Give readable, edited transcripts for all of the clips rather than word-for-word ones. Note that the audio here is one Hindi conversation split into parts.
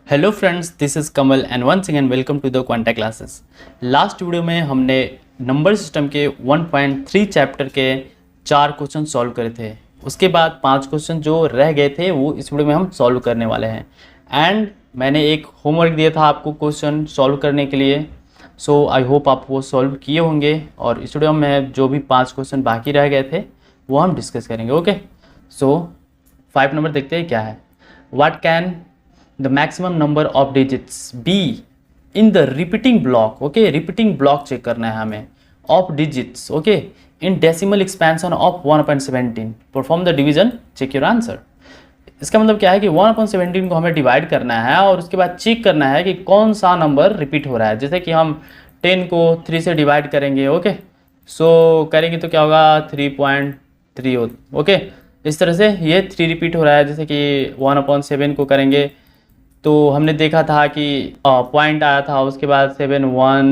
Hello friends, this is Kamal and once again welcome to the Quanta classes. Last video में हमने नंबर सिस्टम के 1.3 चैप्टर के 4 क्वेश्चन सॉल्व करे थे। उसके बाद 5 क्वेश्चन जो रह गए थे वो इस वीडियो में हम सॉल्व करने वाले हैं। एंड मैंने एक होमवर्क दिया था आपको क्वेश्चन सॉल्व करने के लिए, सो आई होप आप वो सॉल्व किए होंगे। और इस वीडियो में जो भी 5 क्वेश्चन बाकी रह गए थे वो हम डिस्कस करेंगे। ओके, सो 5 नंबर देखते हैं क्या है। What can the maximum number of digits be in the repeating block? okay, repeating block check करना है हमें of digits, okay, in decimal expansion of 1/17 perform the division, check your answer। इसका मतलब क्या है कि 1/17 को हमें डिवाइड करना है और उसके बाद चेक करना है कि कौन सा नंबर रिपीट हो रहा है। जैसे कि हम 10 को 3 से डिवाइड करेंगे, ओके, सो करेंगे तो क्या होगा 3.3 ओके। इस तरह से ये 3 रिपीट हो रहा है। जैसे कि 1/7 को करेंगे तो हमने देखा था कि पॉइंट आया था, उसके बाद 7 1,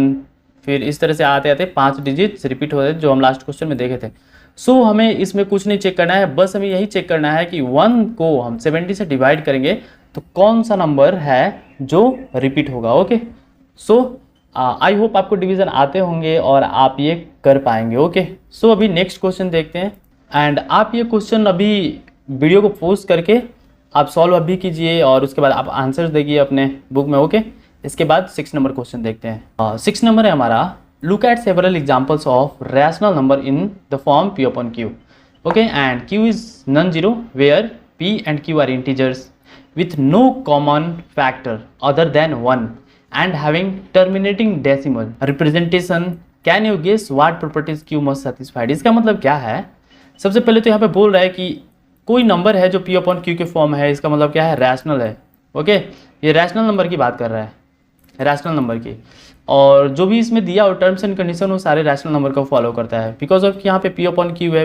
फिर इस तरह से आते आते 5 डिजिट्स रिपीट हो रहे थे जो हम लास्ट क्वेश्चन में देखे थे। सो हमें इसमें कुछ नहीं चेक करना है, बस हमें यही चेक करना है कि 1 को हम 70 से डिवाइड करेंगे तो कौन सा नंबर है जो रिपीट होगा। ओके, सो आई होप आपको डिवीज़न आते होंगे और आप ये कर पाएंगे। ओके, सो अभी नेक्स्ट क्वेश्चन देखते हैं। एंड आप ये क्वेश्चन अभी वीडियो को पोस्ट करके आप सॉल्व अभी कीजिए और उसके बाद आप आंसर्स देखिए अपने बुक में। ओके, इसके बाद 6 नंबर क्वेश्चन देखते हैं। 6 नंबर है हमारा, look at several examples of rational number in the form p upon q, okay, and q is non zero where p and q are integers with no common factor other than 1 and having terminating decimal representation, can you guess what properties q must satisfied? इसका मतलब क्या है? सबसे पहले तो यहाँ पे बोल रहा है कि कोई नंबर है जो p अपॉन q के फॉर्म है। इसका मतलब क्या है? रैशनल है। ओके, ये रैशनल नंबर की बात कर रहा है, रैशनल नंबर की। और जो भी इसमें दिया और टर्म्स एंड कंडीशन वो सारे रैशनल नंबर को फॉलो करता है। बिकॉज ऑफ यहाँ पे p अपॉन q है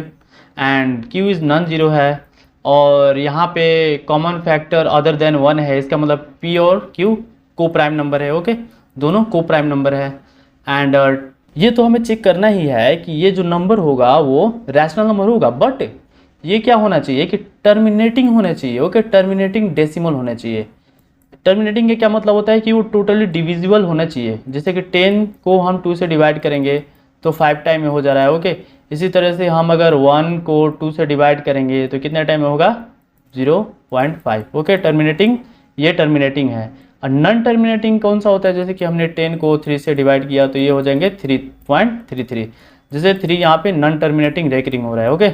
and q is non zero है और यहाँ पे कॉमन फैक्टर अदर देन 1 है। इसका मतलब p और q को प्राइम नंबर है। ओके, दोनों को प्राइम नंबर है। एंड ये तो हमें चेक करना ही है कि ये जो नंबर होगा वो रैशनल नंबर होगा, बट ये क्या होना चाहिए कि टर्मिनेटिंग होना चाहिए। ओके, टर्मिनेटिंग डेसिमल होना चाहिए। टर्मिनेटिंग का क्या मतलब होता है कि वो टोटली डिविजिबल होना चाहिए। जैसे कि 10 को हम 2 से डिवाइड करेंगे तो 5 टाइम में हो जा रहा है। ओके, इसी तरह से हम अगर 1 को 2 से डिवाइड करेंगे तो कितने टाइम में होगा 0.5। ओके, टर्मिनेटिंग, ये टर्मिनेटिंग है। और नॉन टर्मिनेटिंग कौन सा होता है? जैसे कि हमने 10 को 3 से डिवाइड किया तो ये हो जाएंगे 3.33। जैसे 3 यहाँ पे नॉन टर्मिनेटिंग रेकरिंग हो रहा है। ओके,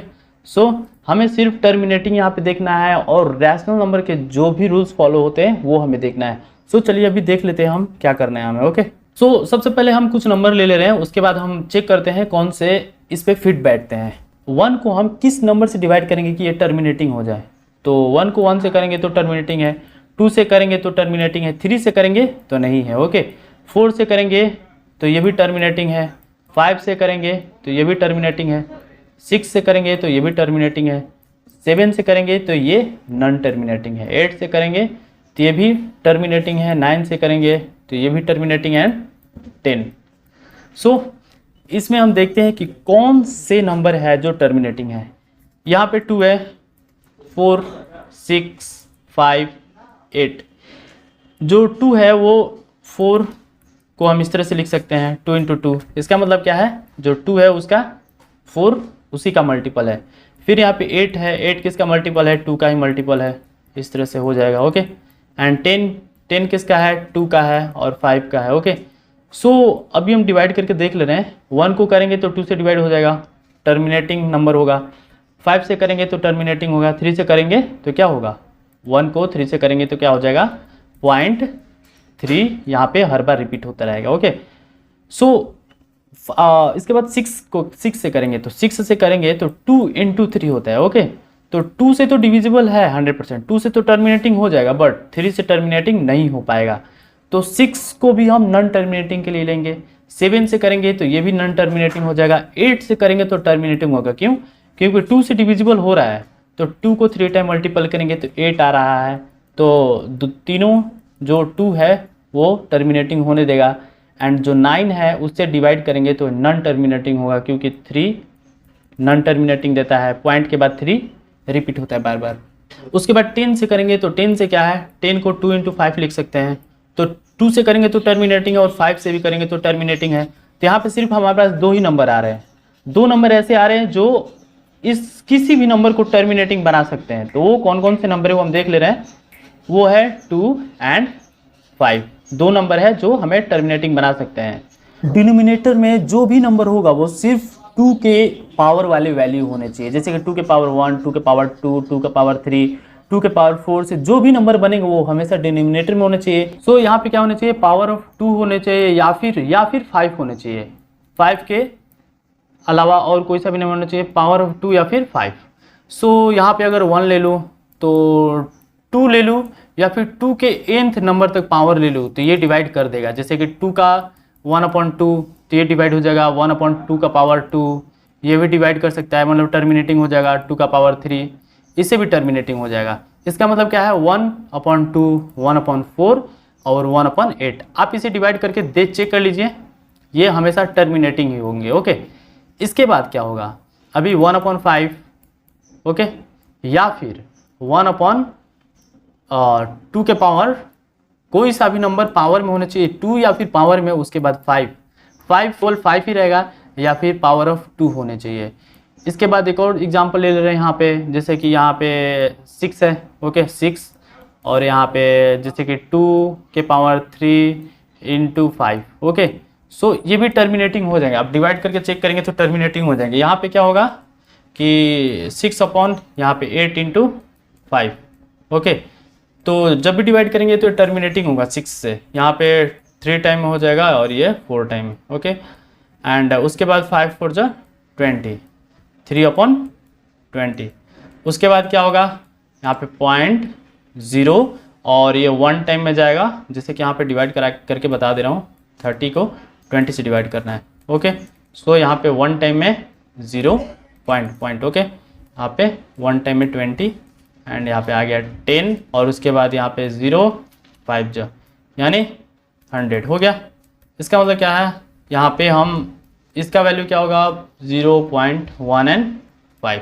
सो हमें सिर्फ टर्मिनेटिंग यहाँ पे देखना है और रैशनल नंबर के जो भी रूल्स फॉलो होते हैं वो हमें देखना है। सो चलिए अभी देख लेते हैं हम क्या करना है हमें। ओके, सो सबसे पहले हम कुछ नंबर ले रहे हैं, उसके बाद हम चेक करते हैं कौन से इस पे फिट बैठते हैं। 1 को हम किस नंबर से डिवाइड करेंगे कि ये टर्मिनेटिंग हो जाए? तो 1 को 1 से करेंगे तो टर्मिनेटिंग है, 2 से करेंगे तो टर्मिनेटिंग है, 3 से करेंगे तो नहीं है। ओके, 4 से करेंगे तो ये भी टर्मिनेटिंग है, 5 से करेंगे तो ये भी टर्मिनेटिंग है, 6 से करेंगे तो ये भी टर्मिनेटिंग है, 7 से करेंगे तो ये नॉन टर्मिनेटिंग है, 8 से करेंगे तो ये भी टर्मिनेटिंग है, 9 से करेंगे तो ये भी टर्मिनेटिंग है, 10। सो इसमें हम देखते हैं कि कौन से नंबर है जो टर्मिनेटिंग है। यहाँ पे 2 है, 4, 6, 5, 8। जो 2 है वो 4 को हम इस तरह से लिख सकते हैं 2 × 2। इसका मतलब क्या है? जो 2 है उसका 4 उसी का मल्टीपल है। फिर यहाँ पे 8 है, 8 किसका मल्टीपल है? 2 का ही मल्टीपल है। इस तरह से हो जाएगा। ओके, एंड 10 किसका है? 2 का है और 5 का है। ओके, सो अभी हम डिवाइड करके देख ले रहे हैं। 1 को करेंगे तो 2 से डिवाइड हो जाएगा, टर्मिनेटिंग नंबर होगा। 5 से करेंगे तो टर्मिनेटिंग होगा। 3 से करेंगे तो क्या होगा? 1 को 3 से करेंगे तो क्या हो जाएगा? 0.3 यहाँ पे हर बार रिपीट होता रहेगा। ओके, सो इसके बाद 6 को 6 से करेंगे तो 6 से करेंगे तो 2 × 3 होता है। ओके, तो 2 से तो डिविजिबल है 100%, 2 से तो टर्मिनेटिंग हो जाएगा, बट 3 से टर्मिनेटिंग नहीं हो पाएगा। तो 6 को भी हम नॉन टर्मिनेटिंग के लिए लेंगे। 7 से करेंगे तो ये भी नॉन टर्मिनेटिंग हो जाएगा। 8 से करेंगे तो टर्मिनेटिंग होगा। क्यों? क्योंकि 2 से डिविजिबल हो रहा है, तो 2 को 3 टाइम मल्टीपल करेंगे तो 8 आ रहा है। तो तीनों जो 2 है वो टर्मिनेटिंग होने देगा। एंड जो 9 है उससे डिवाइड करेंगे तो नॉन टर्मिनेटिंग होगा, क्योंकि 3 नॉन टर्मिनेटिंग देता है। पॉइंट के बाद 3 रिपीट होता है बार बार। उसके बाद 10 से करेंगे तो 10 से क्या है, 10 को 2 इंटू 5 लिख सकते हैं, तो 2 से करेंगे तो टर्मिनेटिंग है और 5 से भी करेंगे तो टर्मिनेटिंग है। तो यहाँ पे सिर्फ हमारे पास 2 ही नंबर आ रहे हैं, 2 नंबर ऐसे आ रहे हैं जो इस किसी भी नंबर को टर्मिनेटिंग बना सकते हैं। तो वो कौन कौन से नंबर है वो हम देख ले रहे हैं, वो है 2 एंड 5, 2 नंबर है जो हमें टर्मिनेटिंग बना सकते हैं। डिनोमिनेटर में जो भी नंबर होगा वो सिर्फ 2 के पावर वाले वैल्यू होने चाहिए, जैसे कि 2 के पावर 1, 2 के पावर 2, 2 के पावर 3, 2 के पावर 4 से जो भी नंबर बनेंगे वो हमेशा डिनोमिनेटर में होने चाहिए। सो यहाँ पे क्या होने चाहिए, पावर ऑफ 2 होने चाहिए या फिर 5 होने चाहिए, 5 के अलावा और कोई सा भी नंबर होना चाहिए, पावर ऑफ 2 या फिर 5। सो यहाँ पे अगर 1 ले लूँ तो 2 ले लूँ या फिर 2 के nth नंबर तक पावर ले लूँ तो ये डिवाइड कर देगा, जैसे कि 2 का 1/2 तो ये डिवाइड हो जाएगा 1/2 का पावर 2, ये भी डिवाइड कर सकता है, मतलब टर्मिनेटिंग हो जाएगा 2 का पावर 3, इससे भी टर्मिनेटिंग हो जाएगा। इसका मतलब क्या है 1/2, 1/4 और 1/8। आप इसे डिवाइड करके चेक कर लीजिए, ये हमेशा टर्मिनेटिंग ही होंगे। ओके, इसके बाद क्या होगा, अभी 1/5 ओके, या फिर 1/2 के पावर, कोई सा भी नंबर पावर में होना चाहिए 2 या फिर पावर में, उसके बाद 5 ही रहेगा या फिर पावर ऑफ 2 होने चाहिए। इसके बाद एक और एग्जांपल ले ले रहे हैं यहाँ पे, जैसे कि यहाँ पे 6 है ओके, 6 और यहाँ पे जैसे कि 2 के पावर 3 इंटू 5 ओके। सो ये भी टर्मिनेटिंग हो जाएंगे, आप डिवाइड करके चेक करेंगे तो टर्मिनेटिंग हो जाएंगे। यहाँ पे क्या होगा कि 6 अपॉन यहाँ पे 8 इंटू 5 ओके, तो जब भी डिवाइड करेंगे तो टर्मिनेटिंग होगा 6 से, यहाँ पे 3 टाइम हो जाएगा और ये 4 टाइम ओके। एंड उसके बाद 5 4 जा 20, 3/20। उसके बाद क्या होगा, यहाँ पे 0.0 और ये 1 टाइम में जाएगा, जैसे कि यहाँ पे डिवाइड करके बता दे रहा हूँ, 30 को 20 से डिवाइड करना है ओके। सो यहाँ पे 1 टाइम में 0 पॉइंट ओके, यहाँ पे 1 टाइम में 20 एंड यहाँ पे आ गया 10 और उसके बाद यहाँ पे 0 5 जो यानी 100 हो गया। इसका मतलब क्या है, यहाँ पे हम इसका वैल्यू क्या होगा 0.1 and 5,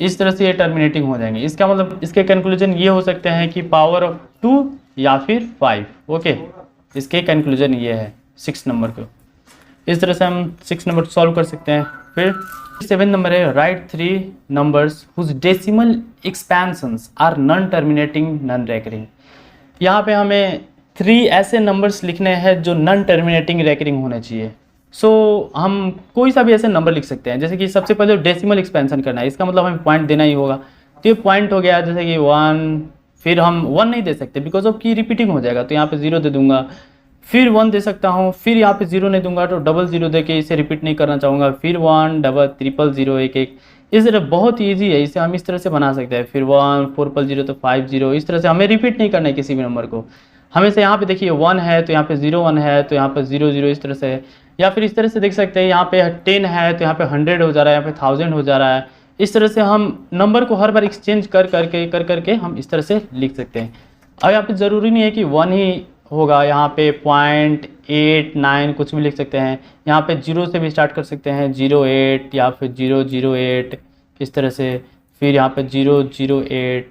इस तरह से ये टर्मिनेटिंग हो जाएंगे। इसका मतलब इसके कंक्लूजन ये हो सकते हैं कि पावर ऑफ 2 या फिर 5 ओके, इसके कंक्लूजन ये है 6 नंबर को। इस तरह से हम 6 नंबर सॉल्व कर सकते हैं। फिर 7 नंबर है, write 3 numbers whose decimal expansions are non terminating non recurring. यहाँ पे हमें 3 ऐसे नंबर्स लिखने हैं जो नॉन टर्मिनेटिंग रेकरिंग होने चाहिए। सो हम कोई सा भी ऐसे नंबर लिख सकते हैं, जैसे कि सबसे पहले डेसिमल एक्सपेंशन करना है, इसका मतलब हमें पॉइंट देना ही होगा, तो ये पॉइंट हो गया, जैसे कि 1, फिर हम 1 नहीं दे सकते बिकॉज ऑफ की रिपीटिंग हो जाएगा, तो यहाँ पे 0 दे दूंगा, फिर 1 दे सकता हूँ, फिर यहाँ पे 0 नहीं दूंगा तो 000 दे के इसे रिपीट नहीं करना चाहूँगा, फिर 1 000 1 इस तरह बहुत ईजी है, इसे हम इस तरह से बना सकते हैं, फिर 1 400 तो 50, इस तरह से हमें रिपीट नहीं करना है किसी भी नंबर को। हमेशा यहाँ पे देखिए 1 है तो यहाँ पे 01 है तो यहाँ पे 00 इस तरह से है, या फिर इस तरह से देख सकते हैं यहाँ पे 10 है तो यहाँ पे 100 हो जा रहा है, यहाँ पे 1000 हो जा रहा है। इस तरह से हम नंबर को हर बार एक्सचेंज कर करके हम इस तरह से लिख सकते हैं। अब यहाँ पे ज़रूरी नहीं है कि 1 ही होगा, यहाँ पे 0.89 कुछ भी लिख सकते हैं, यहाँ पे 0 से भी स्टार्ट कर सकते हैं, 08 या फिर 008 इस तरह से, फिर यहाँ पे 008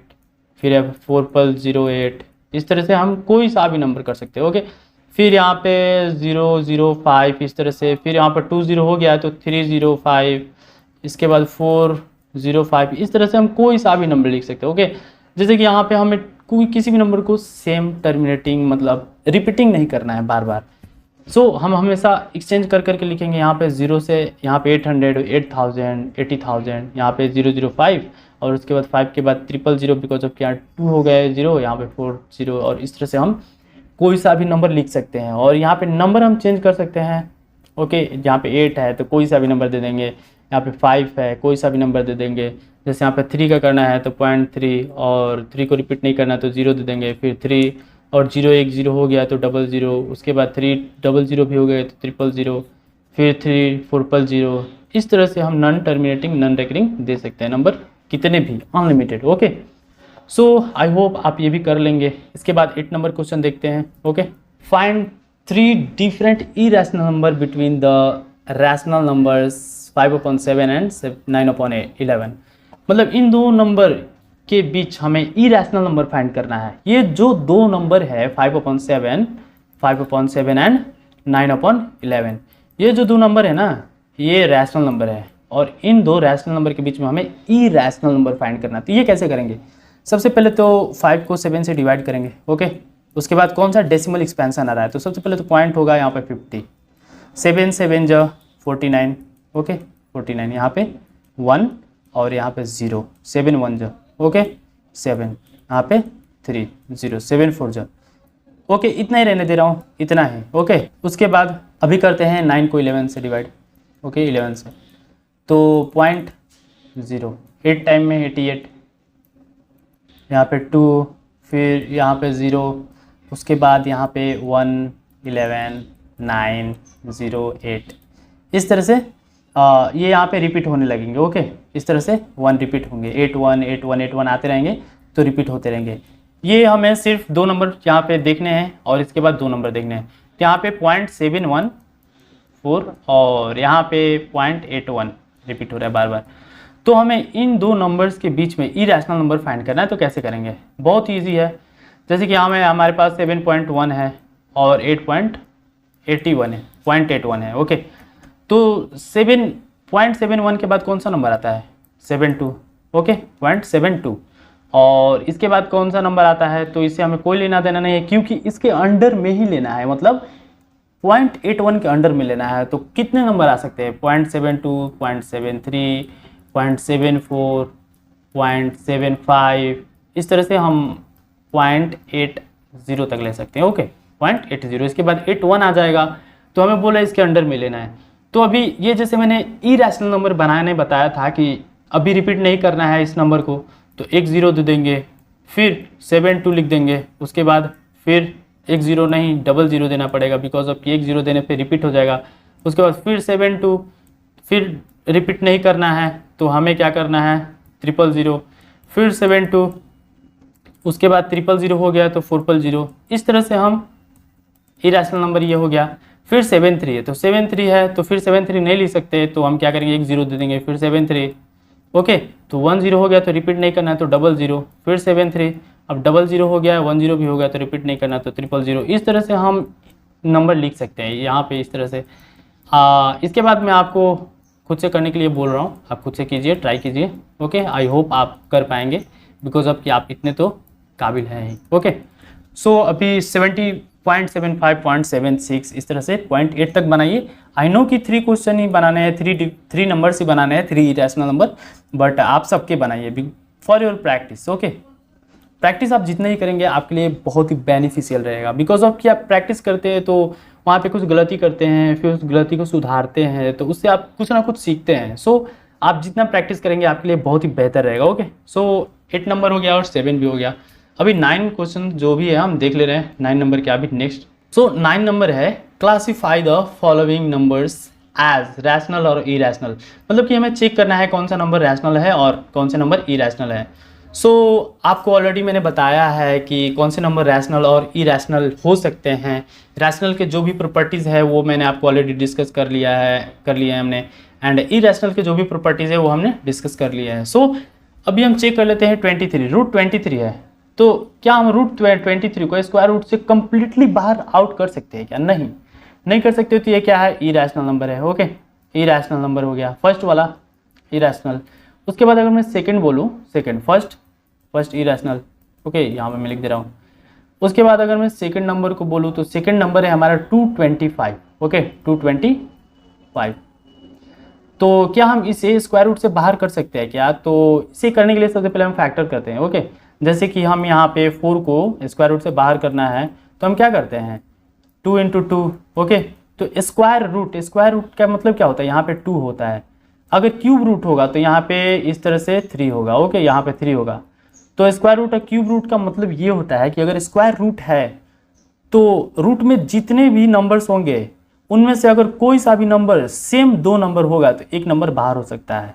फिर 408 इस तरह से हम कोई सा भी नंबर कर सकते हैं ओके। फिर यहाँ पे 005 इस तरह से, फिर यहाँ पर 20 हो गया तो 305, इसके बाद 405 इस तरह से हम कोई सा भी नंबर लिख सकते हैं ओके। जैसे कि यहाँ पे हमें कोई किसी भी नंबर को सेम टर्मिनेटिंग मतलब रिपीटिंग नहीं करना है बार बार, सो हम हमेशा एक्सचेंज कर करके लिखेंगे। यहाँ पे 0 से यहाँ पे 800 8000 80000, यहाँ पे 005 और उसके बाद 5 के बाद 000 बिकॉज ऑफ यहाँ 2 हो गए 0, यहाँ पे 40 और इस तरह से हम कोई सा भी नंबर लिख सकते हैं। और यहाँ पे नंबर हम चेंज कर सकते हैं ओके, यहाँ पे 8 है तो कोई सा भी नंबर दे देंगे, यहाँ पे 5 है कोई सा भी नंबर दे देंगे, जैसे यहाँ पे 3 का करना है तो 0.3 और 3 को रिपीट नहीं करना तो 0 दे देंगे, फिर 3 और 010 हो गया तो 00, उसके बाद 300 भी हो गए तो 000, फिर 3400 इस तरह से हम नॉन टर्मिनेटिंग नॉन रेकरिंग दे सकते हैं नंबर कितने भी unlimited okay. So I hope आप ये भी कर लेंगे। इसके बाद 8 नंबर क्वेश्चन देखते हैं okay. Find 3 different irrational number between the rational numbers 5/7 and 9/11। मतलब इन दो नंबर के बीच हमें इरेशनल नंबर फाइंड करना है। ये जो दो नंबर है 5/7 एंड 9/11, ये जो दो नंबर है ना, ये रैशनल नंबर है और इन दो रैशनल नंबर के बीच में हमें इरेशनल नंबर फाइंड करना है। तो ये कैसे करेंगे? सबसे पहले तो 5 को 7 से डिवाइड करेंगे, ओके। उसके बाद कौन सा डेसिमल एक्सपेंशन आ रहा है, तो सबसे पहले तो पॉइंट होगा यहाँ पे 50, 7 7 जा 49, ओके 49, यहाँ पे 1 और यहाँ पे 0, 7 1 जा, ओके 7, यहाँ पे 3 0, 7 4 जा, ओके इतना ही रहने दे रहा हूँ, इतना है, ओके। उसके बाद अभी करते हैं 9 को 11 से डिवाइड, ओके 11 से, तो पॉइंट 0, 8 टाइम में 88, यहाँ पे 2, फिर यहाँ पे 0, उसके बाद यहाँ पे 1 11 9 0 8, इस तरह से ये यहाँ पे रिपीट होने लगेंगे, ओके। इस तरह से 1 रिपीट होंगे, 8 1 8 1 8 1 आते रहेंगे तो रिपीट होते रहेंगे। ये हमें सिर्फ दो नंबर यहाँ पे देखने हैं और इसके बाद दो नंबर देखने हैं। तो यहाँ पे 0.714 और यहाँ पे 0.81 रिपीट हो रहा है बार बार। तो हमें इन दो नंबर्स के बीच में इरेशनल नंबर फाइंड करना है। तो कैसे करेंगे? बहुत ईजी है। जैसे कि यहाँ हमारे पास 7.1 है और 8.81 है, 0.81 है, ओके। तो 7.71 के बाद कौन सा नंबर आता है? 72, ओके 0.72, और इसके बाद कौन सा नंबर आता है? तो इससे हमें कोई लेना देना नहीं है क्योंकि इसके अंडर में ही लेना है, मतलब 0.81 के अंडर में लेना है। तो कितने नंबर आ सकते हैं? 0.72, 0.73, 0.74, 0.75, इस तरह से हम 0.80 तक ले सकते हैं, ओके 0.80। इसके बाद 81 आ जाएगा, तो हमें बोला इसके अंडर में लेना है। तो अभी ये जैसे मैंने इरेशनल नंबर बनाने बताया था कि अभी रिपीट नहीं करना है इस नंबर को, तो एक 0 दे देंगे, फिर 72 लिख देंगे, उसके बाद फिर एक 0 नहीं, डबल 0 देना पड़ेगा बिकॉज ऑफ एक 0 देने पे रिपीट हो जाएगा। उसके बाद फिर 72, फिर रिपीट नहीं करना है तो हमें क्या करना है? 000, फिर 72, उसके बाद 000 हो गया तो 400। इस तरह से हम इरेशनल नंबर ये हो गया। फिर 73 है तो 73 है तो फिर 73 नहीं लिख सकते, तो हम क्या करेंगे? एक 0 दे देंगे, फिर 73, ओके। तो 10 हो गया तो रिपीट नहीं करना है तो 00, फिर 73, अब 00 हो गया, 10 भी हो गया तो रिपीट नहीं करना तो 000। इस तरह से हम नंबर लिख सकते हैं यहाँ पे इस तरह से। इसके बाद मैं आपको खुद से करने के लिए बोल रहा हूँ, आप खुद से कीजिए, ट्राई कीजिए, ओके। आई होप आप कर पाएंगे बिकॉज ऑफ कि आप इतने तो काबिल हैं ही, ओके। सो अभी 70.75, 0.76, इस तरह से 0.8 तक बनाइए। आई नो कि 3 क्वेश्चन ही बनाने हैं, 3 नंबर्स ही बनाने हैं, 3 इरेशनल नंबर, बट आप सबके बनाइए for your practice, okay. Practice आप जितना ही करेंगे आपके लिए बहुत ही बेनिफिशियल रहेगा बिकॉज ऑफ कि आप प्रैक्टिस करते हैं तो वहाँ पे कुछ गलती करते हैं, फिर उस गलती को सुधारते हैं, तो उससे आप कुछ ना कुछ सीखते हैं। सो आप जितना प्रैक्टिस करेंगे आपके लिए बहुत ही बेहतर रहेगा, ओके। सो 8 नंबर हो गया और 7 भी हो गया। अभी 9 क्वेश्चन जो भी है हम देख ले रहे हैं। 9 नंबर क्या अभी नेक्स्ट। सो 9 नंबर है classify the following numbers as rational और इरेशनल, मतलब कि हमें चेक करना है कौन सा नंबर रैशनल है और कौन से नंबर इरेशनल है। सो आपको ऑलरेडी मैंने बताया है कि कौन से नंबर रैशनल और इरेशनल हो सकते हैं। रैशनल के जो भी प्रॉपर्टीज़ है वो मैंने आपको ऑलरेडी डिस्कस कर लिया है हमने, एंड इरेशनल के जो भी प्रॉपर्टीज़ है वो हमने डिस्कस कर लिया है। सो अभी हम चेक कर लेते हैं 23, रूट 23 है, तो क्या हम रूट 23 को स्क्वायर रूट से कम्प्लीटली बाहर आउट कर सकते हैं क्या? नहीं कर सकते। तो ये क्या है? इरेशनल नंबर है, ओके। इरेशनल नंबर हो गया फर्स्ट वाला इरेशनल। उसके बाद अगर मैं सेकंड बोलूँ, सेकंड फर्स्ट इरेशनल, ओके यहाँ पे मैं लिख दे रहा हूँ। उसके बाद अगर मैं सेकंड नंबर को बोलूँ तो सेकंड नंबर है हमारा 225, ओके 225। तो क्या हम इसे स्क्वायर रूट से बाहर कर सकते हैं क्या? तो इसे करने के लिए सबसे पहले हम फैक्टर करते हैं, ओके। जैसे कि हम यहाँ पे 4 को स्क्वायर रूट से बाहर करना है तो हम क्या करते हैं? 2 × 2, ओके। तो स्क्वायर रूट का मतलब क्या होता है? यहाँ पे 2 होता है। अगर क्यूब रूट होगा तो यहाँ पे इस तरह से 3 होगा, ओके यहाँ पे 3 होगा। तो स्क्वायर रूट और क्यूब रूट का मतलब ये होता है कि अगर स्क्वायर रूट है तो रूट में जितने भी नंबर्स होंगे उनमें से अगर कोई सा भी नंबर सेम 2 नंबर होगा तो एक नंबर बाहर हो सकता है।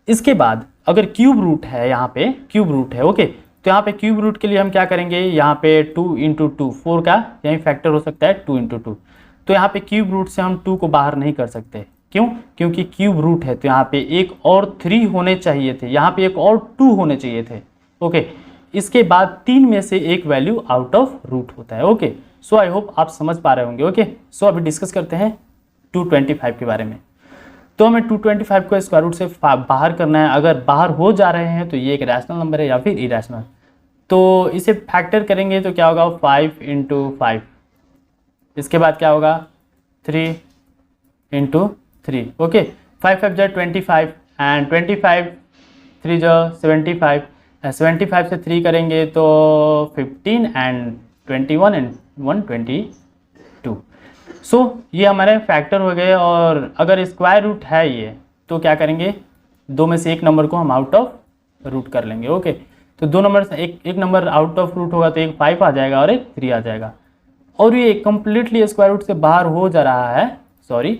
इसके बाद अगर क्यूब रूट है, यहाँ पे क्यूब रूट है, ओके। तो यहाँ पे क्यूब रूट के लिए हम क्या करेंगे? यहाँ पे 2 × 2, 4 का यही फैक्टर हो सकता है 2 × 2। तो यहाँ पे क्यूब रूट से हम 2 को बाहर नहीं कर सकते, क्यों? क्योंकि क्यूब रूट है तो यहाँ पे एक और 3 होने चाहिए थे, यहाँ पे एक और 2 होने चाहिए थे, ओके। इसके बाद 3 में से एक वैल्यू आउट ऑफ रूट होता है। ओके, सो आई होप आप समझ पा रहे होंगे। ओके, सो अभी डिस्कस करते हैं 225 के बारे में। तो हमें 225 को स्क्वायर रूट से बाहर करना है। अगर बाहर हो जा रहे हैं तो ये एक रैशनल नंबर है या फिर इरेशनल। तो इसे फैक्टर करेंगे तो क्या होगा, 5 × 5। इसके बाद क्या होगा, 3 × 3। ओके, 5 5 जा 25 एंड 25 3 जा 75। 75 से 3 करेंगे तो 15 एंड 21 एंड 122। सो ये हमारे फैक्टर हो गए। और अगर स्क्वायर रूट है ये तो क्या करेंगे, 2 में से एक नंबर को हम आउट ऑफ रूट कर लेंगे। ओके, तो 2 नंबर से एक नंबर आउट ऑफ रूट होगा तो एक 5 आ जाएगा और एक 3 आ जाएगा। और ये कंप्लीटली स्क्वायर रूट से बाहर हो जा रहा है, सॉरी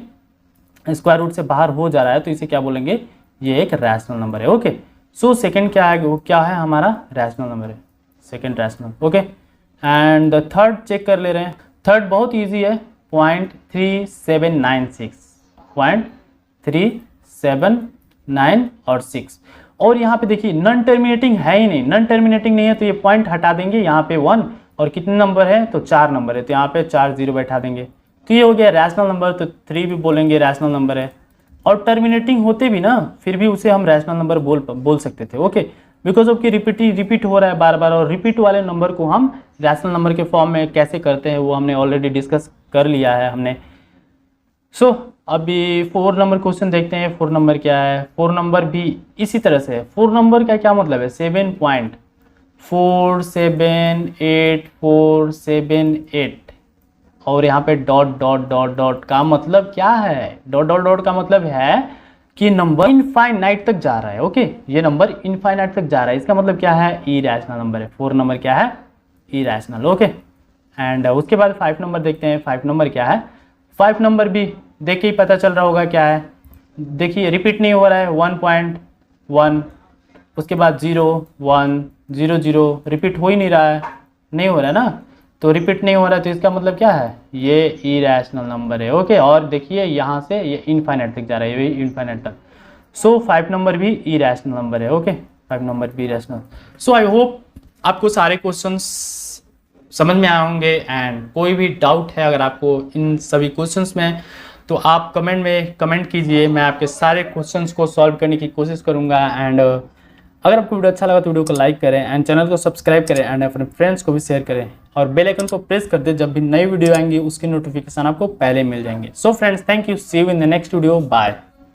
स्क्वायर रूट से बाहर हो जा रहा है, तो इसे क्या बोलेंगे, ये एक रैशनल नंबर है। ओके, सो सेकंड क्या है, वो क्या है हमारा रैशनल नंबर है, second rational. Okay, and the third check कर ले रहे हैं। थर्ड बहुत इजी है, 0.3796, 0.379 और 6। और यहाँ पे देखिए नॉन टर्मिनेटिंग है ही नहीं, नॉन टर्मिनेटिंग नहीं है तो ये पॉइंट हटा देंगे, यहाँ पे 1 और कितने नंबर है तो 4 नंबर है, तो यहाँ पे 4 0 बैठा देंगे। तो ये हो गया रैशनल नंबर, तो 3 भी बोलेंगे रैशनल नंबर है। और टर्मिनेटिंग होते भी ना फिर भी उसे हम रैशनल नंबर बोल सकते थे। ओके, बिकॉज ऑफ कि रिपीट हो रहा है बार बार, और रिपीट वाले नंबर को हम रैशनल नंबर के फॉर्म में कैसे करते हैं वो हमने ऑलरेडी डिस्कस कर लिया है हमने। सो अभी 4 नंबर क्वेश्चन देखते हैं। 4 नंबर क्या है, 4 नंबर भी इसी तरह से है। 4 नंबर का क्या मतलब है, 7.478478 और यहाँ पे डॉट डॉट डॉट डॉट का मतलब क्या है, डॉट डॉट डॉट का मतलब है कि नंबर इनफाइनाइट तक जा रहा है। ओके, ये नंबर इनफाइनाइट तक जा रहा है, इसका मतलब क्या है, इरेशनल नंबर है। 4 नंबर क्या है, इरेशनल। ओके, एंड उसके बाद 5 नंबर देखते हैं। 5 नंबर क्या है, 5 नंबर भी देख के ही पता चल रहा होगा क्या है। देखिए रिपीट नहीं हो रहा है, 1.1 उसके बाद 0 1 0 0 रिपीट हो ही नहीं रहा है, नहीं हो रहा है ना, तो रिपीट नहीं हो रहा है तो इसका मतलब क्या है, ये इरेशनल नंबर है। ओके, और देखिए यहाँ से ये इनफाइनाइट तक जा रहा है, ये इनफाइनाइट तक। सो 5 नंबर भी इरेशनल नंबर है। ओके, 5 नंबर भी इरेशनल। सो आई होप आपको सारे क्वेश्चंस समझ में आए होंगे। एंड कोई भी डाउट है अगर आपको इन सभी क्वेश्चंस में, तो आप कमेंट में कमेंट कीजिए, मैं आपके सारे क्वेश्चंस को सॉल्व करने की कोशिश करूँगा। एंड अगर आपको वीडियो अच्छा लगा तो वीडियो को लाइक करें एंड चैनल को सब्सक्राइब करें एंड अपने फ्रेंड्स को भी शेयर करें और बेल आइकन को प्रेस कर दें, जब भी नई वीडियो आएंगी उसकी नोटिफिकेशन आपको पहले मिल जाएंगे। So friends, thank you, see you in the next video, bye.